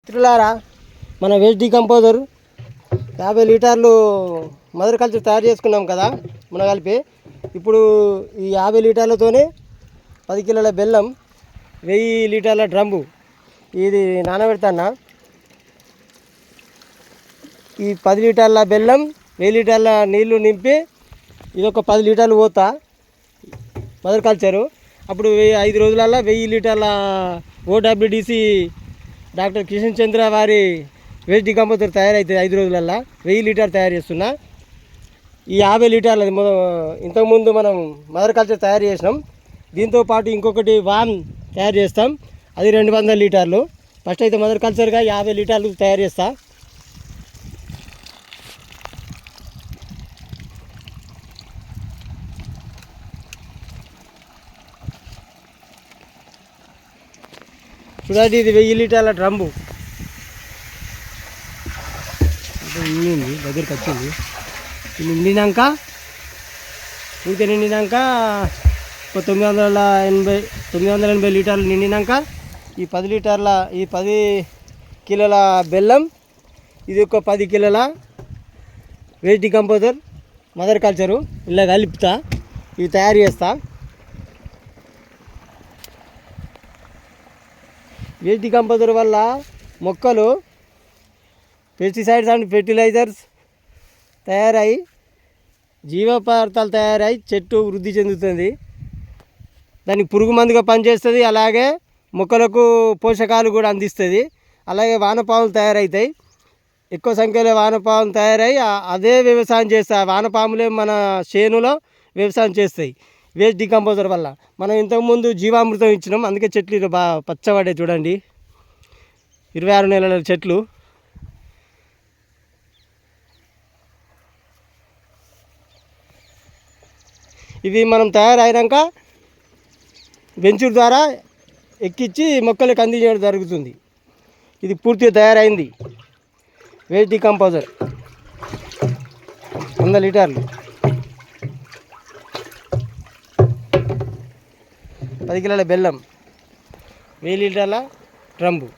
మిత్రులారా, మన waste decomposer 50 లీటర్లు మదర్ కల్చర్ తయారు చేసుకున్నాం కదా మన కలిపి. ఇప్పుడు ఈ 50 లీటర్లతోనే 10 కిలోల బెల్లం, 1000 లీటర్ల డ్రమ్ము ఇది నానబెడతాను. ఈ 10 లీటర్ల బెల్లం, 1000 లీటర్ల నీళ్లు నింపి ఇది ఒక 10 లీటర్లు పోతా మదర్ కల్చరు. అప్పుడు 5 రోజులలో 1000 లీటర్ల ఓడబ్ల్యూడిసి డాక్టర్ కిషన్ చంద్ర వారి వేస్ట్ డీకంపోజర్ తయారవుతుంది. 5 రోజులల్లో 1000 లీటర్ తయారు చేస్తున్నా. ఈ 50 లీటర్లు ఇంతకుముందు మనం మదర్ కల్చర్ తయారు చేసినాం. దీంతో పాటు ఇంకొకటి వామ్ తయారు చేస్తాం, అది 200 లీటర్లు. ఫస్ట్ అయితే మదర్ కల్చర్గా 50 లీటర్లు తయారు చేస్తా. చూడండి, ఇది 1000 లీటర్ల డ్రమ్ము దగ్గరికి వచ్చింది. నిండినాక నిండినాక ఒక 980 లీటర్లు నిండినాక ఈ 10 లీటర్ల ఈ 10 కిలోల బెల్లం, ఇది ఒక 10 కిలోల వేస్ట్ డీకంపోజర్ మదర్ కల్చరు ఇలా కలుపుతా, ఇవి తయారు చేస్తా. వేస్ట్ డీకంపోజర్ వల్ల మొక్కలు పెస్టిసైడ్స్ అండ్ ఫెర్టిలైజర్స్ తయారై జీవ పదార్థాలు తయారై చెట్టు వృద్ధి చెందుతుంది. దానికి పురుగు మందుగా పనిచేస్తుంది, అలాగే మొక్కలకు పోషకాలు కూడా అందిస్తుంది. అలాగే వానపాములు తయారవుతాయి, ఎక్కువ సంఖ్యలో వానపాములు తయారై అదే వ్యవసాయం చేస్తాయి. వానపాములే మన చేనులో వ్యవసాయం చేస్తాయి వేస్ట్ డీకంపోజర్ వల్ల. మనం ఇంతకుముందు జీవామృతం ఇచ్చినాం, అందుకే చెట్లు బాగా పచ్చబడ్డాయి. చూడండి, 26 నెలల చెట్లు. ఇవి మనం తయారైనాక వెంచర్ ద్వారా ఎక్కించి మొక్కలకు అందించడం జరుగుతుంది. ఇది పూర్తిగా తయారైంది వేస్ట్ డీకంపోజర్ 100 లీటర్లు, 10 కిలోల బెల్లం, 1000 లీటర్ల డ్రమ్ము.